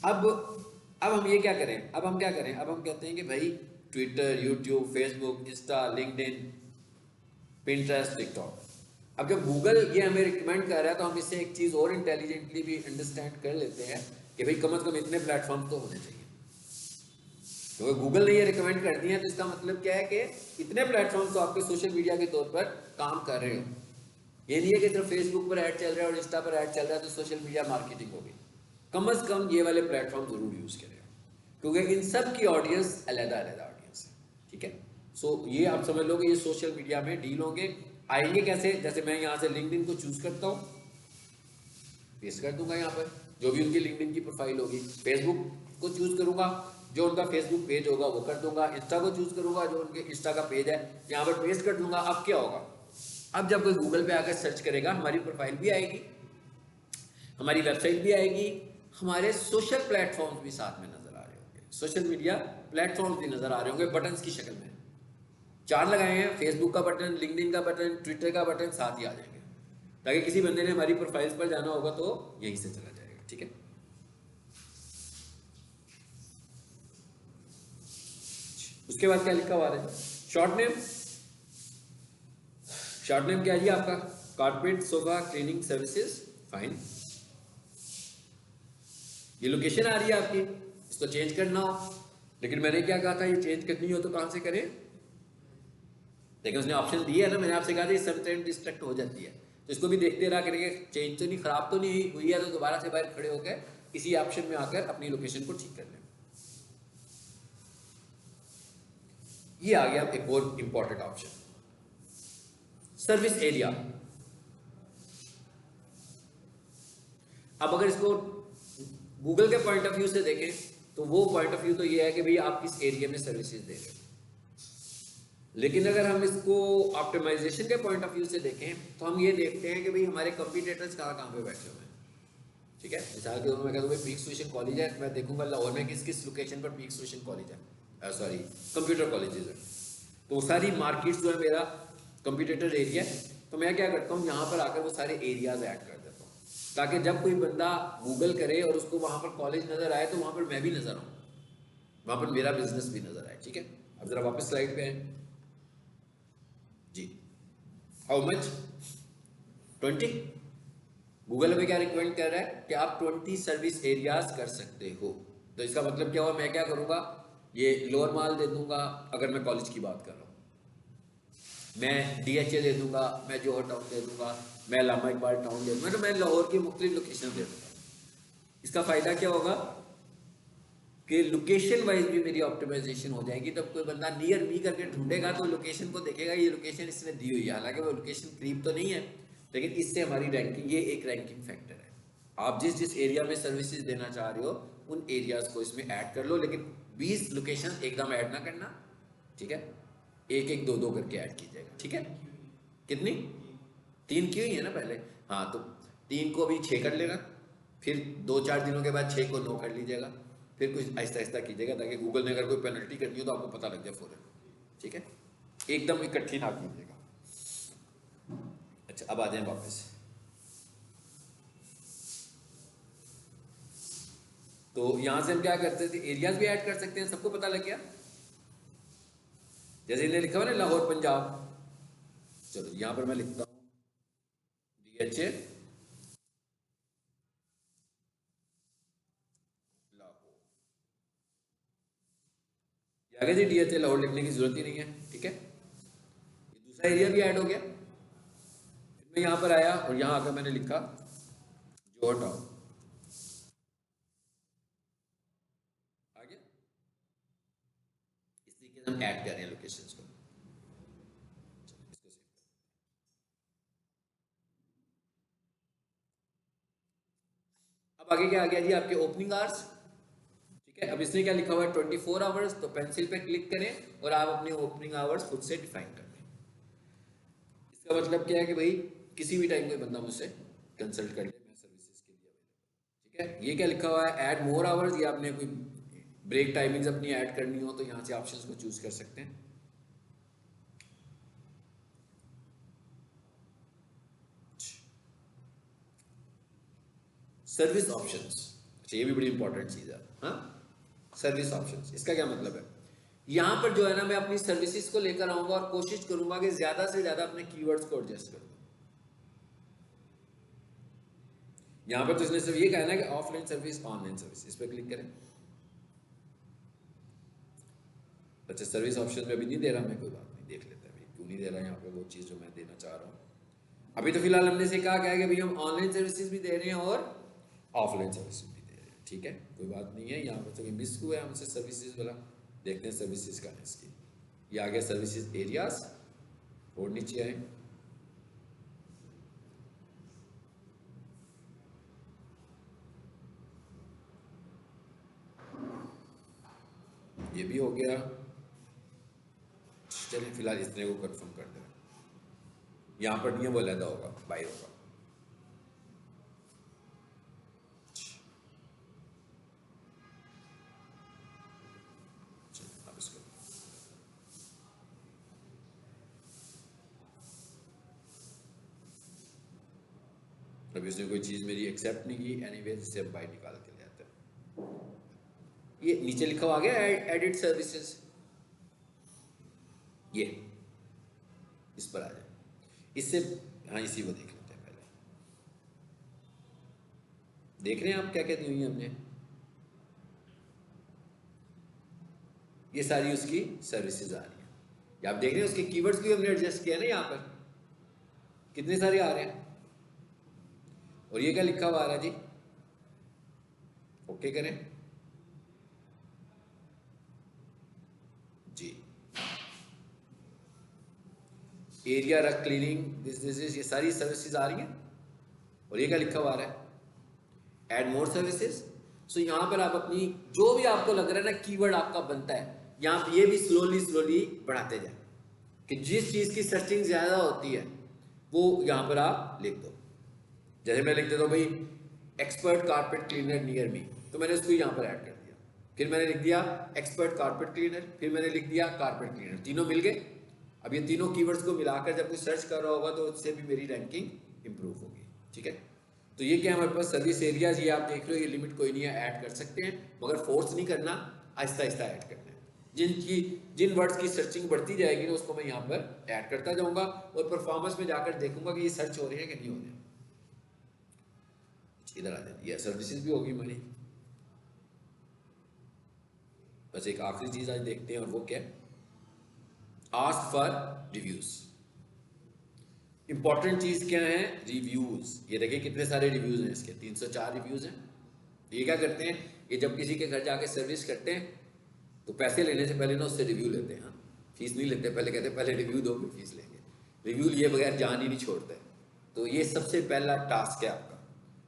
अब हम ये क्या करें, अब हम कहते हैं कि भाई Twitter, YouTube, Facebook, Insta, LinkedIn, Pinterest, TikTok. अब जब गूगल ये हमें रिकमेंड कर रहा है तो हम इससे एक चीज़ और इंटेलिजेंटली भी अंडरस्टैंड कर लेते हैं कि भाई कम से कम इतने प्लेटफॉर्म तो होने चाहिए। तो गूगल ने ये रिकमेंड कर दिया तो इसका मतलब क्या है कि इतने प्लेटफॉर्म तो आपके सोशल मीडिया के तौर पर काम कर रहे हो। ये नहीं है कि सिर्फ फेसबुक पर ऐड चल रहा है और इंस्टा पर ऐड चल रहा है तो सोशल मीडिया मार्केटिंग होगी। कम से कम ये वाले प्लेटफॉर्म जरूर यूज़ करें, क्योंकि इन सब की ऑडियंस अलग-अलग ऑडियंस है। ठीक है, सो ये आप समझ लो कि ये सोशल मीडिया में डील होंगे। आएंगे कैसे, जैसे मैं यहाँ से लिंक्डइन को चूज़ करता हूँ, पेस्ट कर दूंगा यहाँ पर जो भी उनकी लिंक्डइन की प्रोफाइल होगी। फेसबुक को चूज़ करूँगा, जो उनका फेसबुक पेज होगा वो कर दूंगा। इंस्टा को चूज़ करूँगा, जो उनके इंस्टा का पेज है यहाँ पर पेस्ट कर दूंगा। अब क्या होगा, अब जब कोई गूगल पे आकर सर्च करेगा हमारी प्रोफाइल भी आएगी, हमारी वेबसाइट भी आएगी, हमारे सोशल प्लेटफॉर्म्स भी साथ में नजर आ रहे होंगे, सोशल मीडिया प्लेटफॉर्म्स भी नजर आ रहे होंगे बटन्स की शक्ल में। 4 लगाए हैं, फेसबुक का बटन, लिंक्डइन का बटन, ट्विटर का बटन साथ ही आ जाएंगे, ताकि किसी बंदे ने हमारी प्रोफाइल्स पर जाना होगा तो यहीं से चला जाएगा। ठीक है, उसके बाद क्या लिखा हुआ है, शॉर्ट नेम। शॉर्ट नेम क्या है जी आपका, carpet sofa cleaning services, fine. ये लोकेशन आ रही है आपकी, इसको चेंज करना हो, लेकिन मैंने क्या कहा था, ये चेंज करनी हो तो कहां से करें। देखिए उसने ऑप्शन दिया है ना, मैंने आपसे कहा था ये सब ट्रेंड डिस्ट्रैक्ट हो जाती है, तो इसको भी देखते रहा करेंगे, चेंज तो नहीं, खराब तो नहीं हुई है, तो दोबारा से बाहर खड़े होकर इसी ऑप्शन में आकर अपनी लोकेशन को ठीक कर लें। ये आ गया एक और इंपॉर्टेंट ऑप्शन, सर्विस एरिया। अब अगर इसको गूगल के पॉइंट ऑफ व्यू से देखें तो वो पॉइंट ऑफ व्यू तो ये है कि भाई आप किस एरिया में सर्विसेज दे रहे हो, लेकिन अगर हम इसको ऑप्टिमाइजेशन के पॉइंट ऑफ व्यू से देखें तो हम ये देखते हैं कि भाई हमारे कंपटीटर्स कहाँ पे बैठे हुए हैं। ठीक है, मिसाल के तौर पर मैं कहता हूँ पीक सोल्यूशन कॉलेज है, मैं देखूंगा लाहौर में किस किस लोकेशन पर पीक सोल्यूशन कॉलेज है, सॉरी कंप्यूटर कॉलेजेस है, तो सारी मार्केट्स जो है मेरा कंप्यूटर एरिया है, तो मैं क्या करता हूँ यहाँ पर आकर वो सारे एरियाज ऐड कर देता हूँ, ताकि जब कोई बंदा गूगल करे और उसको वहाँ पर कॉलेज नज़र आए तो वहाँ पर मैं भी नज़र आऊँ, वहाँ पर मेरा बिजनेस भी नज़र आए। ठीक है, अब ज़रा वापस स्लाइड पे आए जी। हाउ मच 20, गूगल हमें क्या रिकमेंड कर रहा है कि आप 20 सर्विस एरियाज कर सकते हो। तो इसका मतलब क्या हुआ, मैं क्या करूँगा, ये लोअर माल दे दूंगा अगर मैं कॉलेज की बात कर रहा हूँ, मैं DHA दे दूंगा, मैं जोहर टाउन दे दूंगा, मैं अल्लामा इकबाल टाउन दे दूंगा, तो मैं लाहौर की मुख्तलिफ लोकेशन दे दूंगा। इसका फ़ायदा क्या होगा कि लोकेशन वाइज भी मेरी ऑप्टिमाइजेशन हो जाएगी, तब कोई बंदा नियर मी करके ढूंढेगा तो लोकेशन को देखेगा, ये लोकेशन इसने दी हुई है, हालांकि वो लोकेशन करीब तो नहीं है, लेकिन इससे हमारी रैंकिंग, ये एक रैंकिंग फैक्टर है। आप जिस जिस एरिया में सर्विसेज देना चाह रहे हो उन एरियाज को इसमें ऐड कर लो, लेकिन 20 लोकेशन एकदम ऐड ना करना। ठीक है, एक एक दो दो करके ऐड कीजिएगा। ठीक है, कितनी, 3 की हुई है ना पहले, हाँ, तो 3 को अभी 6 कर लेना, फिर 2-4 दिनों के बाद 6 को 9 कर लीजिएगा, फिर कुछ आहिस्ता आहिस्ता कीजिएगा ताकि गूगल ने अगर कोई पेनल्टी करनी हो तो आपको पता लग जाए फौरन। ठीक है, एकदम इकट्ठी ना कीजिएगा। अच्छा, अब आ जाए वापस। तो यहां से हम क्या करते थे, एरियाज भी ऐड कर सकते हैं, सबको पता लग गया। जैसे इन्हें लिखा हुआ ना लाहौर पंजाब, चलो यहां पर मैं लिखता हूँ DHA लाहौर, आगे जी DHA लाहौर लिखने की जरूरत ही नहीं है। ठीक है, ये दूसरा एरिया भी ऐड हो गया। फिर मैं यहां पर आया और यहां आकर मैंने लिखा जोहर टाउन, आ गया। इस तरीके से हम ऐड कर रहे हैं लोकेशंस को। इसको सेव कर, अब आगे क्या आ गया जी, आपके ओपनिंग आवर्स। ठीक है, अब इसने क्या लिखा हुआ है 24 आवर्स, तो पेंसिल पे क्लिक करें और आप अपने ओपनिंग आवर्स खुद से डिफाइन कर लें। इसका मतलब क्या है कि भाई किसी भी टाइम कोई बंदा मुझसे कंसल्ट कर ले, मैं सर्विसेज के लिए अवेलेबल। ठीक है, ये क्या लिखा हुआ है, ऐड मोर आवर्स, ये आपने कोई ब्रेक टाइमिंग्स अपनी ऐड करनी हो तो यहाँ से ऑप्शंस को चूज कर सकते हैं। सर्विस ऑप्शंस, अच्छा ये भी बड़ी इंपॉर्टेंट चीज है। हाँ, सर्विस ऑप्शंस, इसका क्या मतलब है, यहां पर जो है ना मैं अपनी सर्विसेज को लेकर आऊंगा और कोशिश करूंगा कि ज्यादा से ज्यादा अपने कीवर्ड्स को एडजस्ट कर दूं। यहां पर तो इसने सिर्फ ये कहना है कि ऑफलाइन सर्विस, ऑनलाइन सर्विस, इस पर क्लिक करें। अच्छा, सर्विस ऑप्शन में अभी नहीं दे रहा मैं, कोई बात नहीं, देख लेते हैं क्यों नहीं दे रहा यहाँ पे वो चीज़ जो मैं देना चाह रहा हूँ। अभी तो फिलहाल हमने से कहा क्या है कि भाई हम ऑनलाइन सर्विसेज भी दे रहे हैं और ऑफलाइन सर्विसेज भी दे रहे हैं। ठीक है, कोई बात नहीं है, यहाँ पर तो मिस हुआ है हमसे सर्विसेज वाला, देखते हैं सर्विसेज का है इसकी। ये आ गया सर्विसेज एरियाज, और नीचे आए, ये भी हो गया। चलिए फिलहाल इतने को कंफर्म कर दें, यहाँ पर नहीं है वो अलहदा होगा, बाहर होगा। चलिए अब इसको, अब इसने कोई चीज़ मेरी एक्सेप्ट नहीं की, एनीवेज इससे अब बाहर निकाल के ले आते हैं। ये नीचे लिखा हुआ आ गया एडिट सर्विसेज, ये इस पर आ जाए, इससे, हाँ इसी को देख लेते हैं पहले। देख रहे हैं आप क्या क्या दी हुई है हमने, ये सारी उसकी सर्विसेज आ रही है। आप देख रहे हैं उसके कीवर्ड्स भी हमने एडजस्ट किया ना, यहाँ पर कितने सारे आ रहे हैं। और ये क्या लिखा हुआ आ रहा है जी, ओके करें जी। एरिया रक क्लीनिंग, दिस ये सारी सर्विसेज आ रही हैं। और ये क्या लिखा हुआ आ रहा है, ऐड मोर सर्विसेज। सो यहाँ पर आप अपनी जो भी आपको लग रहा है ना कीवर्ड आपका बनता है, यहाँ पे ये भी स्लोली स्लोली बढ़ाते जाए कि जिस चीज़ की सर्चिंग ज़्यादा होती है वो यहाँ पर आप लिख दो। जैसे मैं लिख देता हूँ भाई expert carpet cleaner near me, तो मैंने उसको यहाँ पर ऐड कर दिया। फिर मैंने लिख दिया एक्सपर्ट कारपेट क्लीनर, फिर मैंने लिख दिया कारपेट क्लीनर, तीनों मिल गए। अब ये तीनों कीवर्ड्स को मिलाकर जब कोई सर्च कर रहा होगा तो उससे भी मेरी रैंकिंग इंप्रूव होगी। ठीक है, तो ये क्या हमारे पास सर्विस एरियाज, ये आप देख रहे हो, ये लिमिट कोई नहीं है, ऐड कर सकते हैं, मगर फोर्स नहीं करना, आहिस्ता आहिस्ता ऐड करना है। जिन वर्ड्स की सर्चिंग बढ़ती जाएगी ना उसको मैं यहाँ पर ऐड करता जाऊंगा और परफॉर्मेंस में जाकर देखूंगा कि ये सर्च हो रहे हैं कि नहीं हो रहे हैं। इधर आ जाए, ये सर्विसेज भी होगी हमारी। बस एक आखिरी चीज आज देखते हैं और वो क्या है, आस्क फॉर रिव्यूज। इंपॉर्टेंट चीज क्या है, रिव्यूज। ये देखिए कितने सारे रिव्यूज हैं इसके, 304 रिव्यूज हैं। ये क्या करते हैं, ये जब किसी के घर जाके सर्विस करते हैं तो पैसे लेने से पहले ना उससे रिव्यू लेते हैं। हाँ, फीस नहीं लेते, पहले कहते हैं पहले रिव्यू दो फिर फीस लेंगे। रिव्यू लिए बगैर जान ही नहीं छोड़ते। तो ये सबसे पहला टास्क है आपका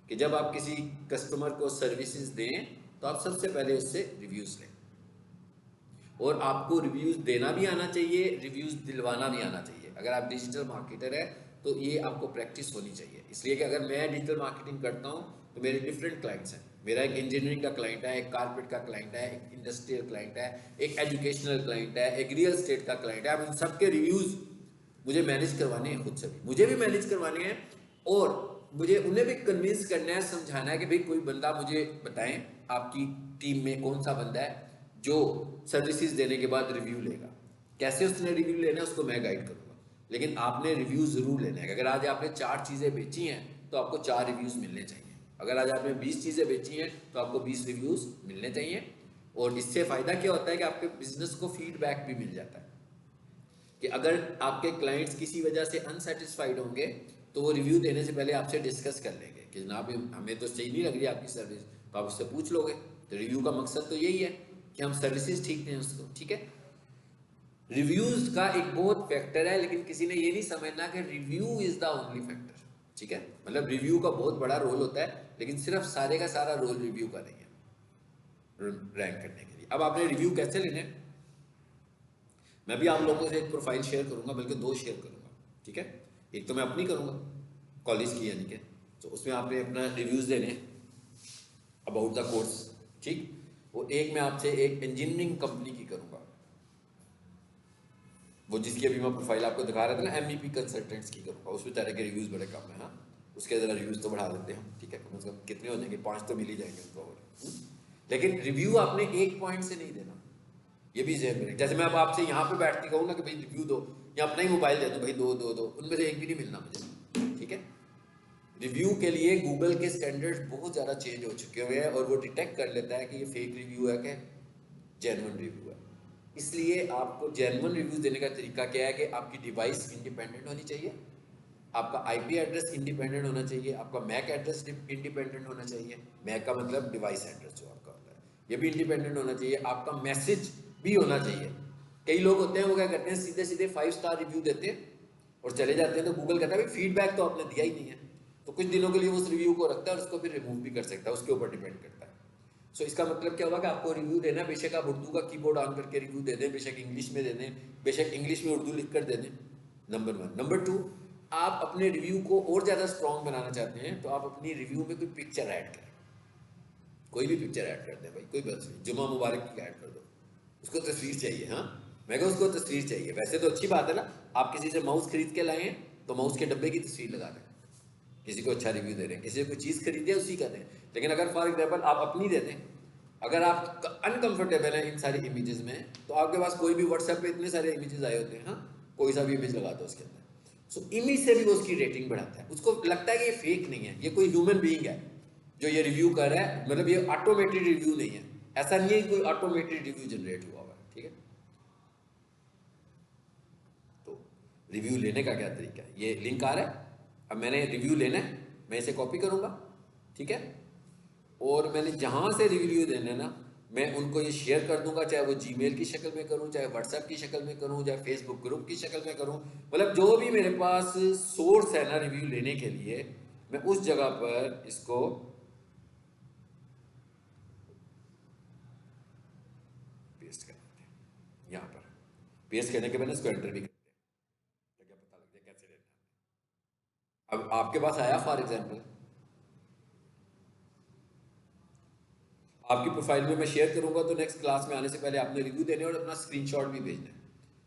कि जब आप किसी कस्टमर को सर्विसेज दें तो आप सबसे पहले उससे रिव्यूज लें। और आपको रिव्यूज देना भी आना चाहिए, रिव्यूज दिलवाना भी आना चाहिए। अगर आप डिजिटल मार्केटर है तो ये आपको प्रैक्टिस होनी चाहिए। इसलिए कि अगर मैं डिजिटल मार्केटिंग करता हूँ तो मेरे डिफरेंट क्लाइंट्स हैं। मेरा एक इंजीनियरिंग का क्लाइंट है, एक कारपेट का क्लाइंट है, एक इंडस्ट्रियल क्लाइंट है, एक एजुकेशनल क्लाइंट है, एक रियल स्टेट का क्लाइंट है। अब उन सबके रिव्यूज मुझे मैनेज करवाने हैं, खुद से भी मुझे भी मैनेज करवाने हैं और मुझे उन्हें भी कन्विंस करना है, समझाना है कि भाई कोई बंदा मुझे बताएं आपकी टीम में कौन सा बंदा है जो सर्विसेज देने के बाद रिव्यू लेगा। कैसे उसने रिव्यू लेना है उसको मैं गाइड करूंगा, लेकिन आपने रिव्यू जरूर लेना है। अगर आज आपने 4 चीज़ें बेची हैं तो आपको 4 रिव्यूज मिलने चाहिए। अगर आज आपने 20 चीज़ें बेची हैं तो आपको 20 रिव्यूज मिलने चाहिए। और इससे फ़ायदा क्या होता है कि आपके बिजनेस को फीडबैक भी मिल जाता है कि अगर आपके क्लाइंट्स किसी वजह से अनसेटिस्फाइड होंगे तो वो रिव्यू देने से पहले आपसे डिस्कस कर लेंगे कि जनाब हमें तो सही नहीं लग रही आपकी सर्विस, तो आप उससे पूछ लोगे। तो रिव्यू का मकसद तो यही है कि हम सर्विसेज ठीक दें उसको। ठीक है, रिव्यूज का एक बहुत फैक्टर है, लेकिन किसी ने ये नहीं समझना कि review is the only factor. ठीक है, मतलब रिव्यू का बहुत बड़ा रोल होता है, लेकिन सिर्फ सारे का सारा रोल रिव्यू का नहीं है रैंक करने के लिए। अब आपने रिव्यू कैसे लेने, मैं भी आप लोगों से एक प्रोफाइल शेयर करूंगा, बल्कि 2 शेयर करूंगा। ठीक है, एक तो मैं अपनी करूंगा कॉलेज की यानी कि, तो उसमें आपने अपना रिव्यूज देने अबाउट द कोर्स। ठीक, और एक मैं आपसे एक इंजीनियरिंग कंपनी की करूंगा, वो जिसकी अभी मैं प्रोफाइल आपको दिखा रहा था ना, MEP कंसल्टेंट्स की करूंगा। उसमें तरह के रिव्यूज बड़े कम है। हाँ, उसके ज़रा रिव्यूज तो बढ़ा देते हैं। ठीक है, कम से कम कितने हो जाएंगे, 5 तो मिल ही जाएंगे उनको और। लेकिन रिव्यू आपने एक पॉइंट से नहीं देना, ये भी ज़हन में। जैसे मैं अब आपसे यहाँ पे बैठ के कहूँ ना कि भाई रिव्यू दो, या अपना ही मोबाइल दे दो भाई, दो दो दो, उनमें से एक भी नहीं मिलना मुझे। ठीक है, रिव्यू के लिए गूगल के स्टैंडर्ड्स बहुत ज़्यादा चेंज हो चुके हुए हैं और वो डिटेक्ट कर लेता है कि ये फेक रिव्यू है कि जेन्युइन रिव्यू है। इसलिए आपको जेन्युइन रिव्यूज देने का तरीका क्या है कि आपकी डिवाइस इंडिपेंडेंट होनी चाहिए, आपका IP एड्रेस इंडिपेंडेंट होना चाहिए, आपका मैक एड्रेस इंडिपेंडेंट होना चाहिए। मैक का मतलब डिवाइस एड्रेस जो आपका होता है, ये भी इंडिपेंडेंट होना चाहिए। आपका मैसेज भी होना चाहिए। कई लोग होते हैं वो क्या करते हैं, सीधे सीधे 5 स्टार रिव्यू देते हैं और चले जाते हैं, तो गूगल कहता है भाई फीडबैक तो आपने दिया ही नहीं है। तो कुछ दिनों के लिए उस रिव्यू को रखता है और उसको फिर रिमूव भी कर सकता है, उसके ऊपर डिपेंड करता है। सो इसका मतलब क्या होगा कि आपको रिव्यू देना है, बेशक आप उर्दू का कीबोर्ड ऑन करके रिव्यू दे दें, बेशक इंग्लिश में दे दें, बेशक इंग्लिश में उर्दू लिख कर दे दें। नंबर 1। नंबर 2, आप अपने रिव्यू को और ज़्यादा स्ट्रॉन्ग बनाना चाहते हैं तो आप अपनी रिव्यू में कोई पिक्चर ऐड करें। कोई भी पिक्चर ऐड कर दें भाई, कोई बात नहीं, जुमा मुबारक की ऐड कर दो, उसको तस्वीर चाहिए। हाँ, मैं कहूँ उसको तस्वीर चाहिए। वैसे तो अच्छी बात है ना, आप किसी से माउस खरीद के लाए हैं तो माउस के डब्बे की तस्वीर लगा दें, किसी को अच्छा रिव्यू दे रहे हैं, किसी को कोई चीज़ खरीदे उसी का दें। लेकिन अगर फॉर एग्जाम्पल आप अपनी दे दें, अगर आप अनकंफर्टेबल हैं इन सारी इमेजेस में, तो आपके पास कोई भी व्हाट्सएप पे इतने सारे इमेजेस आए होते हैं, हाँ, कोई सा भी इमेज लगा दो उसके अंदर। सो इमेज से भी वो उसकी रेटिंग बढ़ाता है, उसको लगता है कि ये फेक नहीं है, ये कोई ह्यूमन बीइंग है जो ये रिव्यू कर रहा है, मतलब ये ऑटोमेटेड रिव्यू नहीं है। ऐसा नहीं है कि कोई ऑटोमेटेड रिव्यू जनरेट हुआ हुआ है। ठीक है, तो रिव्यू लेने का क्या तरीका है, ये लिंक आ रहा है। अब मैंने रिव्यू लेना है, मैं इसे कॉपी करूँगा, ठीक है, और मैंने जहाँ से रिव्यू देने ना मैं उनको ये शेयर कर दूंगा, चाहे वो जीमेल की शक्ल में करूँ, चाहे व्हाट्सएप की शक्ल में करूँ, चाहे फेसबुक ग्रुप की शक्ल में करूँ, मतलब जो भी मेरे पास सोर्स है ना रिव्यू लेने के लिए, मैं उस जगह पर इसको पेस्ट कर देते हैं। यहाँ पर पेस्ट करने के बाद इसको एंटर भी करते हैं, क्या पता लग जाए कैसे लेना। अब आपके पास आया फॉर एग्जाम्पल, आपकी प्रोफाइल में मैं शेयर करूंगा, तो नेक्स्ट क्लास में आने से पहले आपने रिव्यू देने और अपना स्क्रीनशॉट भी भेजना है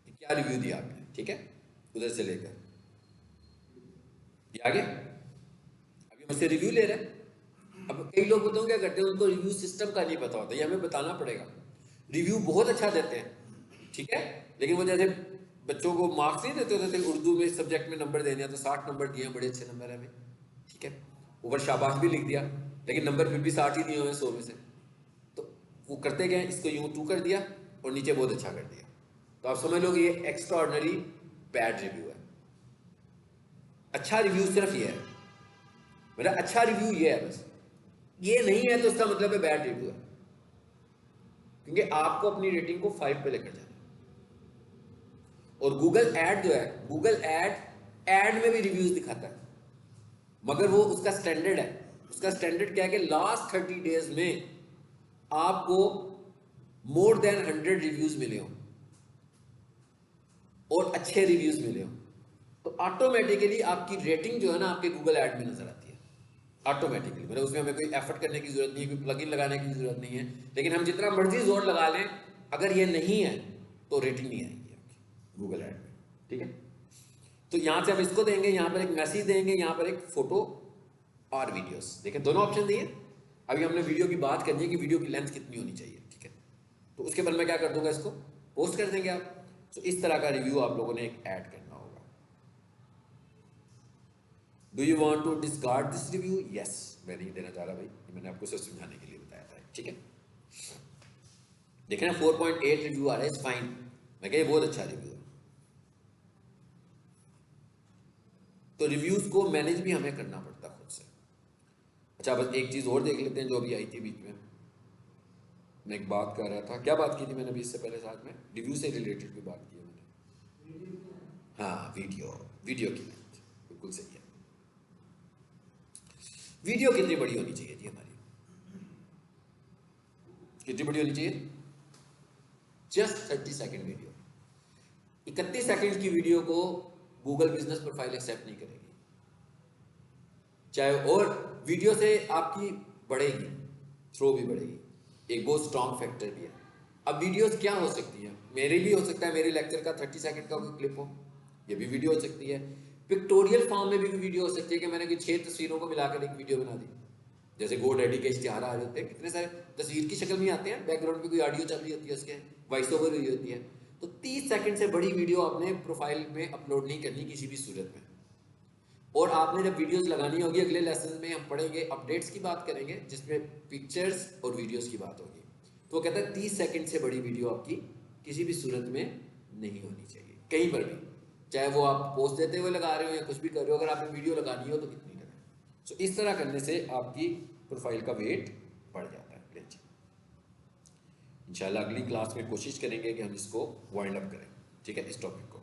कि क्या रिव्यू दिया आपने, ठीक है, उधर से लेकर ये आगे। अभी मुझसे रिव्यू ले रहे हैं। अब कई लोग बताऊँ क्या करते हैं, उनको रिव्यू सिस्टम का नहीं पता होता, ये हमें बताना पड़ेगा। रिव्यू बहुत अच्छा देते हैं, ठीक है, लेकिन वो जैसे बच्चों को मार्क्स नहीं देते होते थे उर्दू में सब्जेक्ट में नंबर देने हैं तो 60 नंबर दिए, बड़े अच्छे नंबर है भाई, ठीक है, ऊपर शाबाश भी लिख दिया, लेकिन नंबर फिर भी 60 ही दिए हुए 100 में से। तो वो करते गए, इसको यूं टू कर दिया और नीचे बहुत अच्छा कर दिया, तो आप समझ लो कि ये एक्स्ट्रा ऑर्डिनरी बैड रिव्यू है। अच्छा रिव्यू सिर्फ ये है, मेरा अच्छा रिव्यू ये है बस, ये नहीं है तो इसका मतलब है बैड रिव्यू है, क्योंकि आपको अपनी रेटिंग को 5 पे लेकर जाना है। और गूगल ऐड जो है, गूगल ऐड में भी रिव्यूज दिखाता है, मगर वो उसका स्टैंडर्ड है। उसका स्टैंडर्ड क्या है कि लास्ट 30 डेज में आपको मोर देन 100 रिव्यूज मिले हो और अच्छे रिव्यूज मिले हो, तो ऑटोमेटिकली आपकी रेटिंग जो है ना आपके गूगल ऐड में नजर आती है ऑटोमेटिकली। मतलब उसमें हमें कोई एफर्ट करने की जरूरत नहीं है, कोई प्लगइन लगाने की जरूरत नहीं है, लेकिन हम जितना मर्जी जोर लगा लें, अगर ये नहीं है तो रेटिंग नहीं आएगी आपकी गूगल ऐड में, ठीक है। तो यहाँ से हम इसको देंगे, यहाँ पर एक मैसेज देंगे, यहाँ पर एक फोटो और वीडियोस, देखें दोनों ऑप्शन दिए। अभी हमने वीडियो की बात करनी है कि वीडियो की लेंथ कितनी होनी चाहिए, ठीक है, तो उसके बाद मैं क्या कर दूंगा, इसको पोस्ट कर देंगे आप। तो इस तरह का रिव्यू आप लोगों ने एक ऐड करना होगा। Do you want to discard this review? Yes, मैं नहीं देना चाह रहा भाई, मैंने आपको सिर्फ समझाने के लिए बताया था, ठीक है। देखें ना 4.8 रिव्यू आ रहा है, इट्स फाइन, मैं कह बहुत अच्छा रिव्यू है। तो रिव्यूज को मैनेज भी हमें करना पड़ता खुद से। अच्छा, बस एक चीज और देख लेते हैं जो अभी आई थी बीच में, मैं एक बात कर रहा था, क्या बात की थी मैंने अभी इससे पहले, साथ में रिव्यू से रिलेटेड भी बात की है मैंने। हाँ, वीडियो की लेंथ बिल्कुल सही है। वीडियो कितनी बड़ी होनी चाहिए थी हमारी, कितनी बड़ी होनी चाहिए? Just 30 second video. 31 सेकेंड की वीडियो को गूगल बिजनेस प्रोफाइल एक्सेप्ट नहीं करेगी, चाहे, और वीडियो से आपकी बढ़ेगी, थ्रो भी बढ़ेगी, एक बहुत स्ट्रॉन्ग फैक्टर भी है। अब वीडियोस क्या हो सकती हैं, मेरे भी हो सकता है, मेरे लेक्चर का 30 सेकंड का कोई क्लिप हो, ये भी वीडियो हो सकती है। पिक्टोरियल फॉर्म में भी वीडियो हो सकती है कि मैंने कोई 6 तस्वीरों को मिलाकर एक वीडियो बना दी, जैसे गो डैडी के इश्तिहार आ रहे होते हैं, कितने सारे तस्वीर की शक्ल में आते हैं, बैकग्राउंड में कोई ऑडियो चल रही होती है, उसके वॉइस ओवर हुई होती है। तो 30 सेकंड से बड़ी वीडियो आपने प्रोफाइल में अपलोड नहीं करनी किसी भी सूरत में। और आपने जब वीडियोस लगानी होगी, अगले लेसन में हम पढ़ेंगे, अपडेट्स की बात करेंगे जिसमें पिक्चर्स और वीडियोस की बात होगी। तो वो कहता है 30 सेकंड से बड़ी वीडियो आपकी किसी भी सूरत में नहीं होनी चाहिए, कहीं पर भी, चाहे वो आप पोस्ट देते हुए लगा रहे हो या कुछ भी कर रहे हो, अगर आपने वीडियो लगानी हो तो कितनी करें। सो इस तरह करने से आपकी प्रोफाइल का वेट बढ़ जाता है। इंशाल्लाह अगली क्लास में कोशिश करेंगे कि हम इसको वाइंड अप करें, ठीक है, इस टॉपिक को।